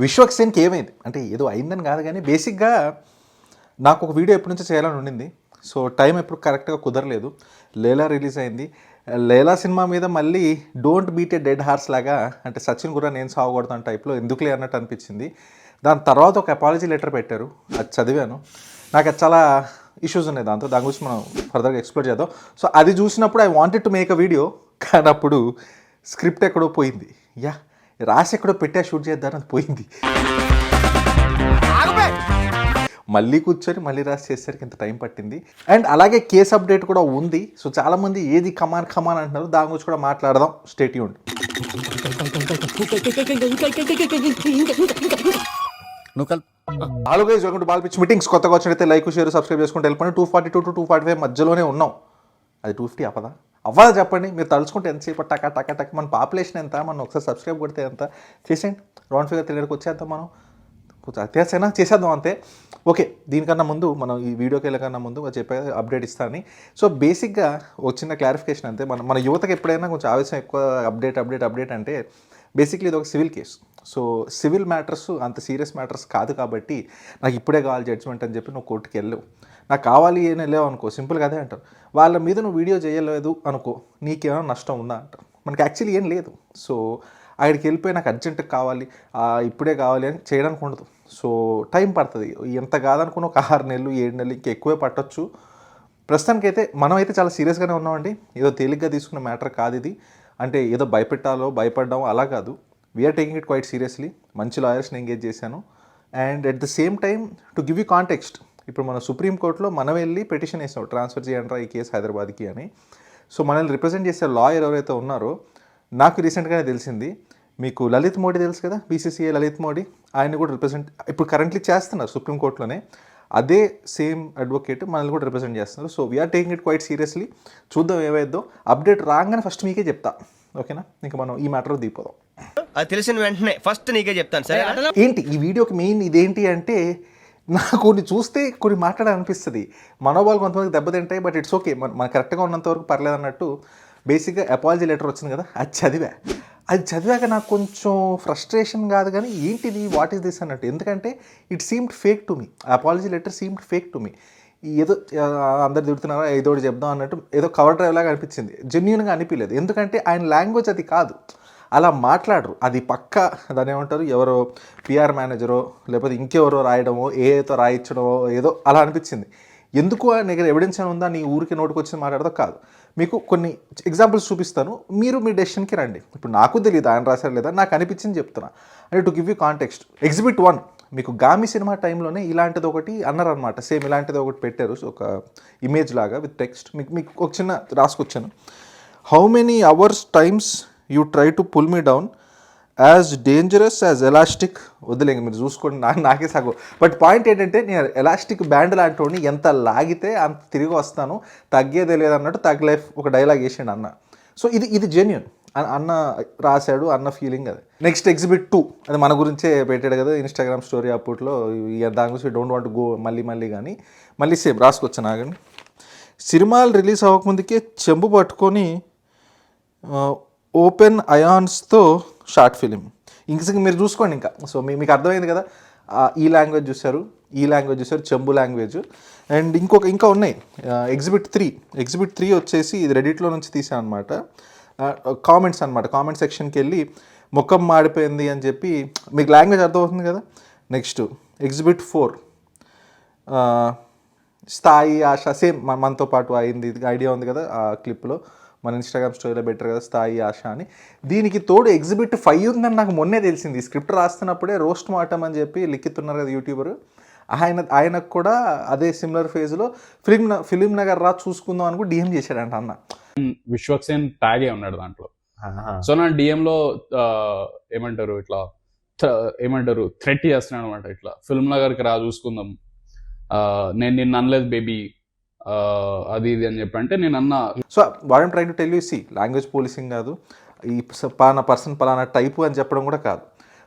విశ్వక్సేన్‌కి ఏమైంది? అంటే ఏదో అయిందని కాదు గానీ, బేసిక్‌గా నాకు ఒక వీడియో ఎప్పటి నుంచో చేయాలని ఉండింది. సో, టైం ఎప్పుడు కరెక్ట్‌గా కుదరలేదు. 'లేలా' రిలీజ్ అయింది. 'లేలా' సినిమా మీద మళ్ళీ 'don't beat a dead horse' లాగా అంటే 'సచిన్ గుర్రా నేను సావగొడతాను' టైప్‌లో ఎందుకులే అన్నట్టు అనిపించింది. దాని తర్వాత ఒక అపాలజీ లెటర్ పెట్టారు. అది చదివాను. నాకు అది చాలా ఇష్యూస్ ఉన్నాయి దాంతో. దాని గురించి మనం ఫర్దర్‌గా ఎక్స్‌ప్లోర్ చేద్దాం. సో, అది చూసినప్పుడు I wanted to make a video. కానీ అప్పుడు స్క్రిప్ట్ ఎక్కడో పోయింది. రాసి ఎక్కడో పెట్టా షూట్ చేద్దామని అది పోయింది. మళ్ళీ కూర్చొని మళ్ళీ రాసి చేసేసరికి ఇంత టైం పట్టింది. అండ్ అలాగే కేస్ అప్డేట్ కూడా ఉంది. సో చాలామంది ఏది కమాన్ అంటున్నారు. దాని గురించి కూడా మాట్లాడదాం. Stay tuned. Hello guys, welcome to ball pitch meetings. కొత్తగా వచ్చినట్లయితే లైక్ షేర్ సబ్స్క్రైబ్ చేసుకుంటే వెళ్ళిపోయి 242 to 245 మధ్యలోనే ఉన్నాం. అది 250 అవ్వదా చెప్పండి. మీరు తలుచుకుంటే ఎంతసేపు టక్ మన పాపులేషన్ ఎంత, మనం ఒకసారి సబ్స్క్రైబ్ కొడితే ఎంత చేసేయండి. రౌండ్ ఫిగర్ 300కి వచ్చేద్దాం. మనం అత్యాసైనా చేసేద్దాం అంతే. ఓకే, దీనికన్నా ముందు మనం ఈ వీడియోకి వెళ్ళకన్నా ముందు చెప్పే అప్డేట్ ఇస్తాను. సో బేసిక్గా ఒక చిన్న క్లారిఫికేషన్ అంతే. మన యువతకి ఎప్పుడైనా కొంచెం ఆవేశం ఎక్కువ అప్డేట్ అంటే బేసిక్లీ ఇది ఒక civil case. So civil matters అంత సీరియస్ మ్యాటర్స్ కాదు కాబట్టి నాకు ఇప్పుడే కావాలి జడ్జ్మెంట్ అని చెప్పి నువ్వు కోర్టుకి వెళ్ళవు. నాకు కావాలి ఏం వెళ్ళావు అనుకో, సింపుల్గా అదే అంటారు. వాళ్ళ మీద నువ్వు వీడియో చేయలేదు అనుకో, నీకేమైనా నష్టం ఉందా అంటారు. మనకి యాక్చువల్లీ ఏం లేదు. సో అక్కడికి వెళ్ళిపోయి నాకు అర్జెంటుగా కావాలి, ఇప్పుడే కావాలి అని చేయడానికి ఉండదు. సో టైం పడుతుంది. ఎంత కాదనుకున్న ఒక 6 నెలలు 7 నెలలు ఇంకా ఎక్కువే పట్టొచ్చు. ప్రస్తుతానికైతే మనమైతే చాలా సీరియస్గానే ఉన్నామండి. ఏదో తేలిగ్గా తీసుకున్న మ్యాటర్ కాదు ఇది. అంటే ఏదో భయపడ్డామో అలా కాదు. We're taking it quite seriously. మంచి లాయర్స్ని ఎంగేజ్ చేశాను. And at the same time to give you context, ఇప్పుడు మన సుప్రీంకోర్టులో మనం వెళ్ళి పిటిషన్ వేసాం, ట్రాన్స్ఫర్ చేయండి ఈ కేసు హైదరాబాద్కి అని. సో మనల్ని రిప్రజెంట్ చేసే లాయర్ ఎవరైతే ఉన్నారో, నాకు రీసెంట్గానే తెలిసింది, మీకు లలిత్ మోడీ తెలుసు కదా, బీసీసీఐ లలిత్ మోడీ, ఆయన కూడా రిప్రజెంట్ ఇప్పుడు కరెంట్లీ చేస్తున్నారు సుప్రీంకోర్టులోనే. అదే సేమ్ అడ్వకేట్ మనల్ని కూడా రిప్రజెంట్ చేస్తున్నారు. So we're taking it quite seriously. చూద్దాం ఏవైద్దో. అప్డేట్ రాగానే ఫస్ట్ మీకే చెప్తా, ఓకేనా? ఇంకా మనం ఈ మ్యాటర్ దిగిపోదాం. అది తెలిసిన వెంటనే ఫస్ట్ నీకే చెప్తాను సరే. ఏంటి ఈ వీడియోకి మెయిన్ ఇదేంటి అంటే, నాకు కొన్ని చూస్తే కొన్ని మాట్లాడాలనిపిస్తుంది. మనోబాలు కొంతమందికి దెబ్బతింటాయి, బట్ ఇట్స్ ఓకే. మన కరెక్ట్గా ఉన్నంత వరకు పర్లేదు అన్నట్టు. బేసిక్గా అపాలజీ లెటర్ వచ్చింది కదా, అది చదివాక నాకు కొంచెం ఫ్రస్ట్రేషన్ కాదు కానీ ఏంటిది, వాట్ ఈస్ దిస్ అన్నట్టు. ఎందుకంటే it seemed fake to me. Apology letter seemed fake to me. ఏదో అందరు తిడుతున్నారా ఏదోటి చెప్దాం అన్నట్టు, ఏదో కవర్ డ్రైవ్ లాగా అనిపించింది. జెన్యూన్గా అనిపించలేదు. ఎందుకంటే ఆయన లాంగ్వేజ్ అది కాదు, అలా మాట్లాడరు. అది పక్క దాని ఏమంటారు, ఎవరో పిఆర్ మేనేజరో లేకపోతే ఇంకెవరో రాయడమో, ఏతో రాయించడమో ఏదో అలా అనిపించింది. ఎందుకు నీ దగ్గర ఎవిడెన్స్ అని ఉందా, నీ ఊరికి నోటికి వచ్చి మాట్లాడదో కాదు. మీకు కొన్ని ఎగ్జాంపుల్స్ చూపిస్తాను, మీరు మీ డెసిషన్కి రండి. ఇప్పుడు నాకు తెలియదు ఆయన రాశారు లేదా, నాకు అనిపించింది చెప్తున్నా. అంటే to give you context, exhibit 1 మీకు గామి సినిమా టైంలోనే ఇలాంటిది ఒకటి అన్నారనమాట. సేమ్ ఇలాంటిది ఒకటి పెట్టారు, ఒక ఇమేజ్ లాగా విత్ టెక్స్ట్. మీకు ఒక చిన్న రాసుకొచ్చాను. How many hours times you try to pull me down, as dangerous as elastic. వదిలేండి, మీరు చూసుకోండి, నాకే సగం. బట్ పాయింట్ ఏంటంటే, నేను ఎలాస్టిక్ బ్యాండ్ లాంటి ఎంత లాగితే అంత తిరిగి వస్తాను, తగ్గేదే లేదన్నట్టు తగ్గ లైఫ్ ఒక డైలాగ్ వేసాడు అన్న. సో ఇది జెన్యూన్ అన్న రాశాడు, అన్న ఫీలింగ్ అది. నెక్స్ట్ ఎగ్జిబిట్ 2 అది మన గురించే పెట్టాడు కదా ఇన్స్టాగ్రామ్ స్టోరీ అప్పట్లో. దాని గురించి డోంట్ వాంట్ గో మళ్ళీ కానీ మళ్ళీ సేమ్ రాసుకొచ్చాను. ఆగండి. సినిమాలు రిలీజ్ అవ్వకముందుకే చెంబు పట్టుకొని ఓపెన్ అయాన్స్తో షార్ట్ ఫిలిం. ఇంక మీరు చూసుకోండి ఇంకా. సో మీకు అర్థమైంది కదా, ఈ లాంగ్వేజ్ చూశారు, చెంబు లాంగ్వేజ్. అండ్ ఇంకా ఉన్నాయి. ఎగ్జిబిట్ 3 వచ్చేసి ఇది రెడిట్లో నుంచి తీసాను అనమాట. కామెంట్స్ అనమాట. కామెంట్ సెక్షన్కి వెళ్ళి ముఖం మాడిపోయింది అని చెప్పి, మీకు లాంగ్వేజ్ అర్థమవుతుంది కదా. నెక్స్ట్ ఎగ్జిబిట్ 4 స్థాయి ఆశ, సేమ్ మనతో పాటు అయింది. ఐడియా ఉంది కదా ఆ క్లిప్లో, మన ఇన్స్టాగ్రామ్ స్టోరీలో బెటర్ కదా స్థాయి ఆశ అని. దీనికి తోడు ఎగ్జిబిట్ 5 ఉందని నాకు మొన్నే తెలిసింది. స్క్రిప్ట్ రాస్తున్నప్పుడే రోస్ట్ మాటం అని చెప్పి లిఖితున్నారు కదా యూట్యూబర్, ఆయనకు కూడా అదే సిమిలర్ ఫేజ్లో ఫిలిం నగర్ రా చూసుకుందాం అని కూడా డిఎం చేశాడంట అన్న. విశ్వక్సేన్ ట్యాగే ఉన్నాడు దాంట్లో. సో నా డిఎంలో ఏమంటారు థ్రెట్ చేస్తున్నాడు అనమాట. ఇట్లా ఫిల్మ్ నగర్కి రా చూసుకుందాం, నేను నిన్ను అనలేదు బేబీ, అది ఇది అని చెప్పి అంటే నేను అన్నా. So what I'm trying to tell you, C language policing కాదు, ఈ పలానా పర్సన్ పలానా టైపు అని చెప్పడం కూడా కాదు.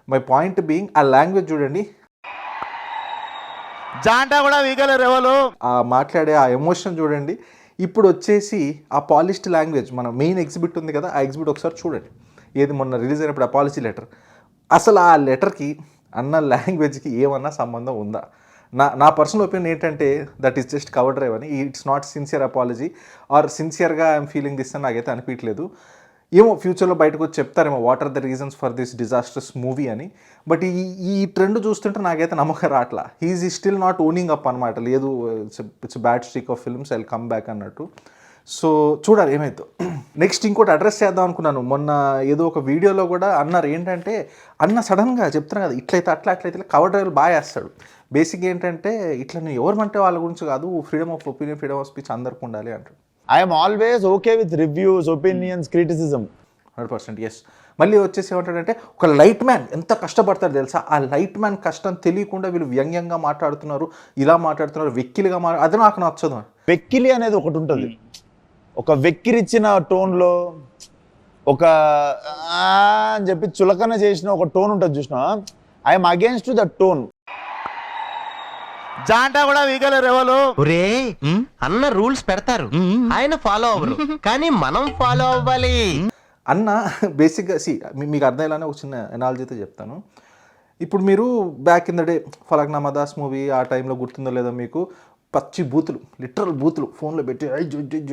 మై పాయింట్ బీయింగ్, ఆ లాంగ్వేజ్ చూడండి, జాంటా కూడా వీగలేరు ఎవరు, ఆ మాట్లాడే ఆ ఎమోషన్ చూడండి. ఇప్పుడు వచ్చేసి ఆ పాలిష్డ్ లాంగ్వేజ్, మన మెయిన్ ఎగ్జిబిట్ ఉంది కదా, ఆ ఎగ్జిబిట్ ఒకసారి చూడండి. ఏది మొన్న రిలీజ్ అయినప్పుడు అపాలజీ లెటర్. అసలు ఆ లెటర్కి అన్న లాంగ్వేజ్కి ఏమన్నా సంబంధం ఉందా? నా పర్సనల్ ఒపీనియన్ ఏంటంటే that is just cover drive అని. It's not sincere apology or సిన్సియర్గా ఐఎమ్ ఫీలింగ్ దిస్ అని నాకైతే అనిపించలేదు. ఏమో ఫ్యూచర్లో బయటకు వచ్చి చెప్తారేమో what are the reasons for this disasters movie అని. బట్ ఈ ట్రెండ్ చూస్తుంటే నాకైతే నమ్మకం రావట్లా. He's still not owning up అనమాట. లేదు it's bad streak of films I will come back అన్నట్టు. సో చూడాలి ఏమైతే. నెక్స్ట్ ఇంకోటి అడ్రస్ చేద్దాం అనుకున్నాను. మొన్న ఏదో ఒక వీడియోలో కూడా అన్నారు ఏంటంటే, అన్న సడన్గా చెప్తున్నా కదా ఇట్లయితే అట్లయితే కవర్ డ్రైవ్లు బాగా వేస్తాడు. బేసిక్ ఏంటంటే ఇట్లా నువ్వు ఎవరిమంటే వాళ్ళ గురించి కాదు, freedom of opinion, freedom of speech అందరికి ఉండాలి అంటాడు. I'm always okay with reviews, opinions, criticism. 100% yes. మళ్ళీ వచ్చేసి ఏమంటాడంటే ఒక లైట్ మ్యాన్ ఎంత కష్టపడతాడు తెలుసా, ఆ లైట్ మ్యాన్ కష్టం తెలియకుండా వీళ్ళు వ్యంగ్యంగా మాట్లాడుతున్నారు, ఇలా మాట్లాడుతున్నారు, వెక్కిలిగా అది నాకు నచ్చదు. వెక్కిలి అనేది ఒకటి ఉంటుంది. ఒక వెక్కిరిచ్చిన టోన్లో ఒక అని చెప్పి చులకన చేసిన ఒక టోన్ ఉంటుంది చూసినా, ఐఎమ్ అగేన్స్ట్ ద టోన్. జాంటా కూడా వీగలేరు ఎవరు. ఒరే అన్న రూల్స్ పెడతారు, ఆయన ఫాలో అవ్వరు, కానీ మనం ఫాలో అవ్వాలి. అన్న బేసిక్గా మీకు అర్థమయ్యేలానే ఒక చిన్న ఎనాలజీతో చెప్తాను. ఇప్పుడు మీరు back in the day Falaknuma Das movie ఆ టైంలో గుర్తుందో లేదో మీకు, పచ్చి బూతులు, లిటరల్ బూతులు ఫోన్లో పెట్టి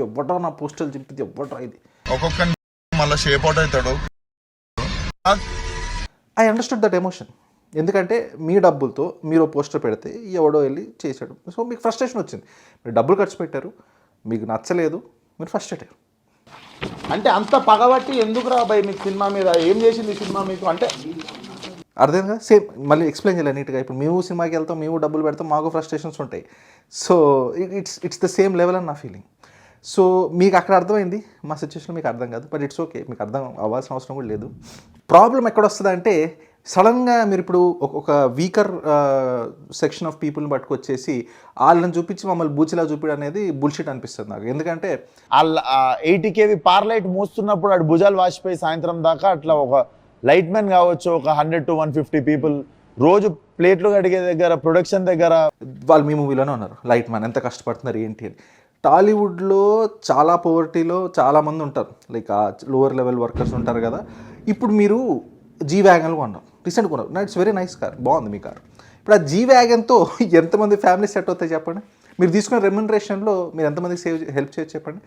ఎవ్వటో నా పోస్టర్లు చెప్పింది ఎవ్వటో ఇది ఒక్కొక్క మళ్ళీ షేప్ అవుట్ అవుతాడు. I understood that emotion. ఎందుకంటే మీ డబ్బులతో మీరు పోస్టర్ పెడితే ఎవడో వెళ్ళి చేశాడు, సో మీకు ఫ్రస్ట్రేషన్ వచ్చింది. మీరు డబ్బులు ఖర్చు పెట్టారు, మీకు నచ్చలేదు, మీరు ఫ్రస్ట్రేట్ అయ్యారు. అంటే అంత పగబట్టి ఎందుకు రా భయ్ మీకు సినిమా మీద, ఏం చేసింది సినిమా మీకు అంటే అర్థం కదా. సేమ్ మళ్ళీ ఎక్స్ప్లెయిన్ చేయాలి నీట్గా. ఇప్పుడు మేము సినిమాకి వెళ్తాం, మేము డబ్బులు పెడతాం, మాకు ఫ్రస్ట్రేషన్స్ ఉంటాయి. So it's the same level అని నా ఫీలింగ్. సో మీకు అక్కడ అర్థమైంది, మా సిచ్యువేషన్లో మీకు అర్థం కాదు, బట్ ఇట్స్ ఓకే, మీకు అర్థం అవ్వాల్సిన అవసరం కూడా లేదు. ప్రాబ్లం ఎక్కడ వస్తుంది అంటే సడన్గా మీరు ఇప్పుడు ఒక వీకర్ సెక్షన్ ఆఫ్ పీపుల్ని పట్టుకొచ్చేసి వాళ్ళని చూపించి మమ్మల్ని బూచిలా చూపించడం అనేది బుల్షిట్ అనిపిస్తుంది నాకు. ఎందుకంటే 80 kV పార్లైట్ మోస్తున్నప్పుడు అటు భుజాలు వాసిపోయి సాయంత్రం దాకా అట్లా ఒక లైట్ మ్యాన్ కావచ్చు, ఒక 100 to 150 పీపుల్ రోజు ప్లేట్లు కడిగే దగ్గర, ప్రొడక్షన్ దగ్గర వాళ్ళు మీ మూవీలోనే ఉన్నారు. లైట్ మ్యాన్ ఎంత కష్టపడుతున్నారు ఏంటి అని. టాలీవుడ్లో చాలా పవర్టీలో చాలామంది ఉంటారు, లైక్ లోవర్ లెవెల్ వర్కర్స్ ఉంటారు కదా. ఇప్పుడు మీరు జీ వ్యాగన్లో కొన్నారు, రీసెంట్ కొన్నారు, ఇట్స్ వెరీ నైస్ కార్, బాగుంది మీ కార్. ఇప్పుడు ఆ జీ వ్యాగన్తో ఎంతమంది ఫ్యామిలీ సెట్ అవుతాయి చెప్పండి. మీరు తీసుకున్న రెమ్యునరేషన్లో మీరు ఎంతమందికి హెల్ప్ చేయొచ్చు చెప్పండి.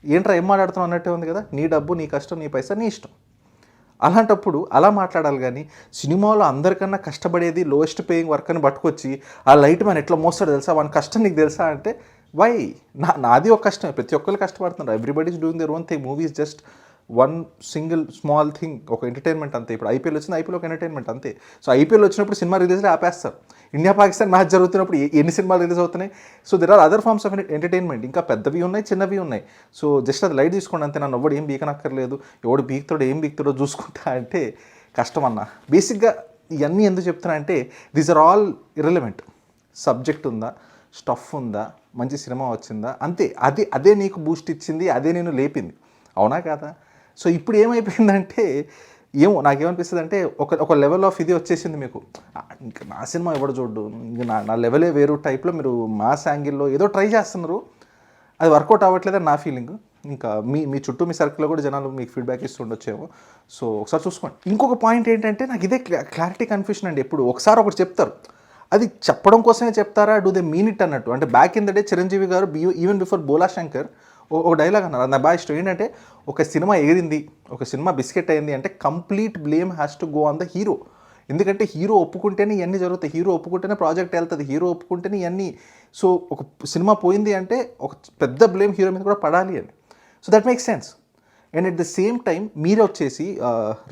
ఏంట్రా ఏం మాట్లాడుతున్నావు అన్నట్టే ఉంది కదా. నీ డబ్బు, నీ కష్టం, నీ పైసా, నీ ఇష్టం. అలాంటప్పుడు అలా మాట్లాడాలి. కానీ సినిమాలో అందరికన్నా కష్టపడేది లోయెస్ట్ పేయింగ్ వర్క్ అని పట్టుకొచ్చి ఆ లైట్ మ్యాన్ ఎట్లా మోస్తాడు తెలుసా, వాని కష్టం నీకు తెలుసా అంటే వై? నాది ఒక కష్టమే, ప్రతి ఒక్కరు కష్టపడుతున్నారు. Everybody is doing their own thing. Movie is just one single small thing, ఒక ఎంటర్టైన్మెంట్ అంతే. ఇప్పుడు ఐపీఎల్ వచ్చింది, ఐపీఎల్ ఒక ఎంటర్టైన్మెంట్ అంతే. సో ఐపీఎల్ వచ్చినప్పుడు సినిమా రిలీజ్లో ఆపేస్తారు. ఇండియా పాకిస్తాన్ మ్యాచ్ జరుగుతున్నప్పుడు ఎన్ని సినిమాలు రిలీజ్ అవుతున్నాయి. So there are other forms of entertainment. ఇంకా పెద్దవి ఉన్నాయి, చిన్నవి ఉన్నాయి. సో జస్ట్ అది లైట్ తీసుకోండి అంతే. నన్ను ఎవడు ఏం బీకనక్కర్లేదు, ఎవడు బీక్తాడో ఏం బీక్తాడో చూసుకుంటా అంటే కష్టం అన్న. బేసిక్గా ఇవన్నీ ఎందుకు చెప్తున్నా అంటే these are all irrelevant. Subject ఉందా, స్టఫ్ ఉందా, మంచి సినిమా వచ్చిందా, అంతే. అదే నీకు బూస్ట్ ఇచ్చింది, అదే నేను లేపింది, అవునా కాదా? సో ఇప్పుడు ఏమైపోయిందంటే ఏమో నాకేమనిపిస్తుంది అంటే ఒక లెవెల్ ఆఫ్ ఇది వచ్చేసింది మీకు. ఇంకా నా సినిమా ఎవడు చూడ్డు, ఇంకా నా లెవెలే వేరు టైప్లో మీరు మాస్ యాంగిల్లో ఏదో ట్రై చేస్తున్నారు, అది వర్కౌట్ అవ్వట్లేదని నా ఫీలింగ్. ఇంకా మీ చుట్టూ మీ సర్కిల్లో కూడా జనాలు మీకు ఫీడ్బ్యాక్ ఇస్తుండొచ్చేమో. సో ఒకసారి చూసుకోండి. ఇంకొక పాయింట్ ఏంటంటే నాకు ఇదే క్లారిటీ కన్ఫ్యూషన్ అండి. ఎప్పుడు ఒకసారి ఒకటి చెప్తారు, అది చెప్పడం కోసమే చెప్తారా, డూ దే మీన్ ఇట్ అన్నట్టు. అంటే back in the day Chiranjeevi గారు ఈవెన్ బిఫోర్ బోలా శంకర్ ఒక డైలాగ్ అన్నారు, అది నా బాగా ఇష్టం. ఏంటంటే ఒక సినిమా ఎగిరింది, ఒక సినిమా బిస్కెట్ అయింది అంటే complete blame has to go on the hero. ఎందుకంటే హీరో ఒప్పుకుంటేనే ఇవన్నీ జరుగుతాయి, హీరో ఒప్పుకుంటేనే ప్రాజెక్ట్ వెళ్తుంది, హీరో ఒప్పుకుంటేనే ఇవన్నీ. సో ఒక సినిమా పోయింది అంటే ఒక పెద్ద బ్లేమ్ హీరో మీద కూడా పడాలి అని. So that makes sense. And at the same time మీరు వచ్చేసి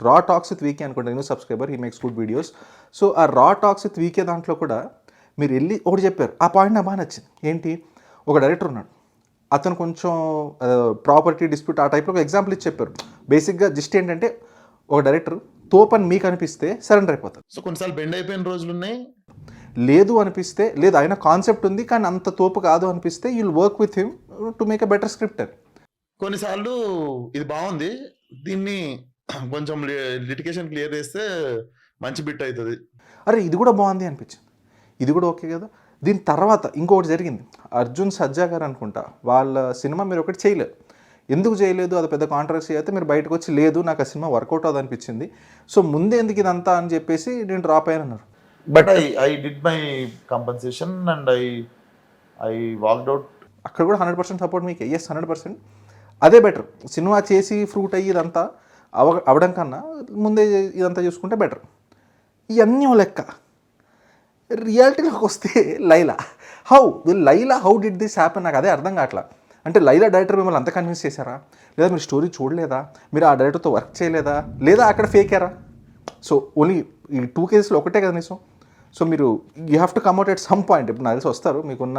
రా టాక్స్ విత్ వీకే అనుకుంటా, నేను subscriber, he makes good videos. So ఆ రా టాక్స్ విత్ వీకే దాంట్లో కూడా మీరు వెళ్ళి ఒకటి చెప్పారు, ఆ పాయింట్ నాకు బాగా నచ్చింది. ఏంటి, ఒక డైరెక్టర్ ఉన్నాడు, అతను కొంచెం ప్రాపర్టీ డిస్ప్యూట్ ఆ టైప్లో ఒక ఎగ్జాంపుల్ ఇచ్చి చెప్పారు. బేసిక్గా జస్ట్ ఏంటంటే ఒక డైరెక్టర్ తోపని మీకు అనిపిస్తే సరెండర్ అయిపోతారు. సో కొన్నిసార్లు బెండ్ అయిపోయిన రోజులు ఉన్నాయి. లేదు అనిపిస్తే, లేదు ఆయన కాన్సెప్ట్ ఉంది కానీ అంత తోపు కాదు అనిపిస్తే you'll work with him to make a better script అని. కొన్నిసార్లు ఇది బాగుంది, దీన్ని కొంచెం లిటిగేషన్ క్లియర్ చేస్తే మంచి బిట్ అవుతుంది. అరే ఇది కూడా బాగుంది అనిపించింది, ఇది కూడా ఓకే కదా. దీని తర్వాత ఇంకొకటి జరిగింది, అర్జున్ సజ్జా గారు అనుకుంటా, వాళ్ళ సినిమా మీరు ఒకటి చేయలేదు. ఎందుకు చేయలేదు, అది పెద్ద కాంట్రవర్సీ అయితే మీరు బయటకు వచ్చి లేదు నాకు ఆ సినిమా వర్కౌట్ అవ్వదు అనిపించింది, సో ముందే ఎందుకు ఇదంతా అని చెప్పేసి నేను డ్రాప్ అయ్యాను అన్నారు. But I did my compensation and I walked out. అక్కడ కూడా 100% సపోర్ట్ మీకు. ఎస్ 100%. అదే బెటర్. సినిమా చేసి ఫ్రూట్ అయ్యి ఇదంతా అవడం కన్నా ముందే ఇదంతా చూసుకుంటే బెటర్. ఇవన్నీ ఓ లెక్క. రియాలిటీలోకి వస్తే Laila how did this happen? నాకు అదే అర్థం కావట్లా. అంటే లైలా డైరెక్టర్ మిమ్మల్ని అంత కన్విన్స్ చేశారా, లేదా మీరు స్టోరీ చూడలేదా, మీరు ఆ డైరెక్టర్తో వర్క్ చేయలేదా, లేదా అక్కడ ఫేకారా? సో ఓన్లీ ఈ 2 కేసెస్లో ఒకటే కదా నిజం. సో మీరు you have to come at at some point. ఇప్పుడు నాకు తెలిసి వస్తారు, మీకున్న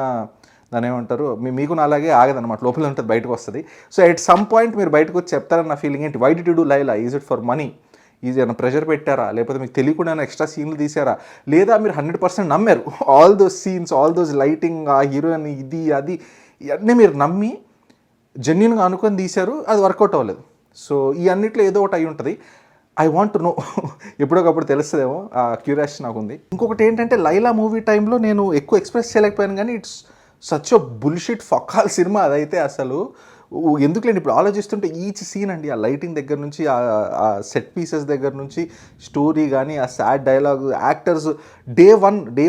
దాని ఏమంటారు, మీకున్న అలాగే ఆగదనమాట, లోపల ఉంటుంది బయటకు వస్తుంది. సో ఎట్ సమ్ పాయింట్ మీరు బయటకు వచ్చి చెప్తారన్న ఫీలింగ్ ఏంటి? Why did you do Laila? Is it for money? Is ఏమైనా ప్రెషర్ పెట్టారా, లేకపోతే మీకు తెలియకుండా ఎక్స్ట్రా సీన్లు తీసారా, లేదా మీరు 100% నమ్మారు all those scenes, all those lighting, ఆ హీరోయిన్ ఇది అది ఇవన్నీ మీరు నమ్మి జెన్యున్గా అనుకొని తీశారు, అది వర్కౌట్ అవ్వలేదు. సో ఈ అన్నిట్లో ఏదో ఒకటి అయి ఉంటుంది. I want to know. ఎప్పుడొకప్పుడు తెలుస్తుందేమో, ఆ క్యూరియాసిటీ నాకు ఉంది. ఇంకొకటి ఏంటంటే లైలా మూవీ టైంలో నేను ఎక్కువ ఎక్స్ప్రెస్ చేయలేకపోయాను, కానీ it's such a bullshit fuckall సినిమా అదైతే. అసలు ఎందుకులేండి, ఇప్పుడు ఆలోచిస్తుంటే ఈచ్ సీన్ అండి, ఆ లైటింగ్ దగ్గర నుంచి, ఆ సెట్ పీసెస్ దగ్గర నుంచి, స్టోరీ కానీ, ఆ sad dialogue, actors day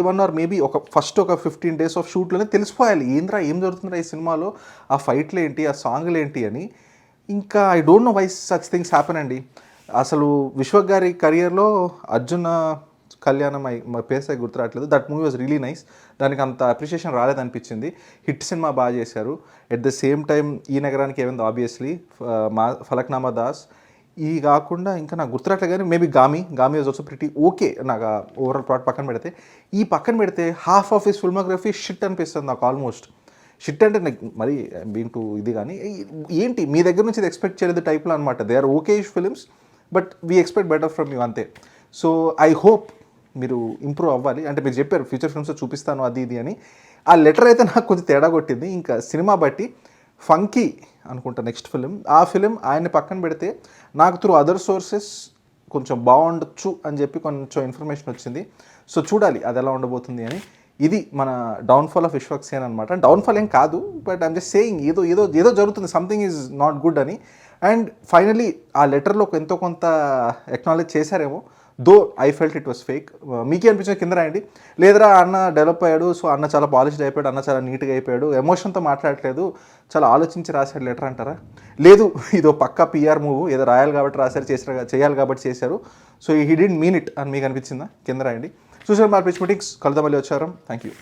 one or maybe first ఒక 15 days ఆఫ్ షూట్లోనే తెలిసిపోయాలి ఏం జరుగుతుందా ఈ సినిమాలో, ఆ ఫైట్లు ఏంటి, ఆ సాంగ్లు ఏంటి అని. ఇంకా I don't know why such things happen అండి. అసలు విశ్వక్ గారి కెరియర్లో అర్జున కళ్యాణం మా పేరు గుర్తురావట్లేదు, that movie was really nice. దానికి అంత అప్రిషియేషన్ రాలేదనిపించింది. హిట్ సినిమా బాగా చేశారు. ఎట్ ద సేమ్ టైం ఈ నగరానికి ఏమైంది ఆబ్వియస్లీ, ఫలక్నామా దాస్, ఈ కాకుండా ఇంకా నాకు గుర్తురాట్లేదు కానీ maybe Gaami was also pretty okay. నాకు ఓవరాల్ ప్లాట్ పక్కన పెడితే half of his filmography shit అనిపిస్తుంది నాకు. ఆల్మోస్ట్ షిట్ అంటే నాకు మరి బీయింగ్ టు ఇది కానీ ఏంటి మీ దగ్గర నుంచి ఇది ఎక్స్పెక్ట్ చేయలేదు టైప్లో అనమాట. They are okay films, but we expect better from you అంతే. సో ఐ హోప్ మీరు ఇంప్రూవ్ అవ్వాలి. అంటే మీరు చెప్పారు ఫ్యూచర్ ఫిల్మ్స్లో చూపిస్తాను అది ఇది అని. ఆ లెటర్ అయితే నాకు కొంచెం తేడా కొట్టింది. ఇంకా సినిమా బట్టి ఫంకీ అనుకుంటా నెక్స్ట్ ఫిలిం. ఆ ఫిలిం ఆయన్ని పక్కన పెడితే నాకు త్రూ అదర్ సోర్సెస్ కొంచెం బాగుండొచ్చు అని చెప్పి కొంచెం ఇన్ఫర్మేషన్ వచ్చింది. సో చూడాలి అది ఎలా ఉండబోతుంది అని. ఇది మన డౌన్ఫాల్ ఆఫ్ విశ్వక్ సేన్ అనమాట. డౌన్ఫాల్ ఏం కాదు, బట్ ఐమ్ జస్ట్ సేయింగ్ ఏదో జరుగుతుంది, సంథింగ్ ఈజ్ నాట్ గుడ్ అని. అండ్ ఫైనలీ ఆ లెటర్లో ఎంతో కొంత ఎక్నాలెడ్జ్ చేశారేమో, though I felt it was fake. మీకే అనిపించిన కింద రాయండి. లేదరా అన్న డెవలప్ అయ్యాడు, సో అన్న చాలా పాలిష్డ్ అయిపోయాడు, అన్న చాలా నీట్గా అయిపోయాడు, ఎమోషన్తో మాట్లాడట్లేదు, చాలా ఆలోచించి రాశాడు లెటర్ అంటారా? లేదు, ఇదో పక్కా పిఆర్ మూవ్, ఏదో రాయాలి కాబట్టి రాశారు, చేయాలి కాబట్టి చేశారు, so he didn't mean it అని మీకు అనిపించిందా? కింద రాయండి. చూసారు మా పిచ్ మీటింగ్స్, కలుద్దాం మళ్ళీ వచ్చారు. Thank you.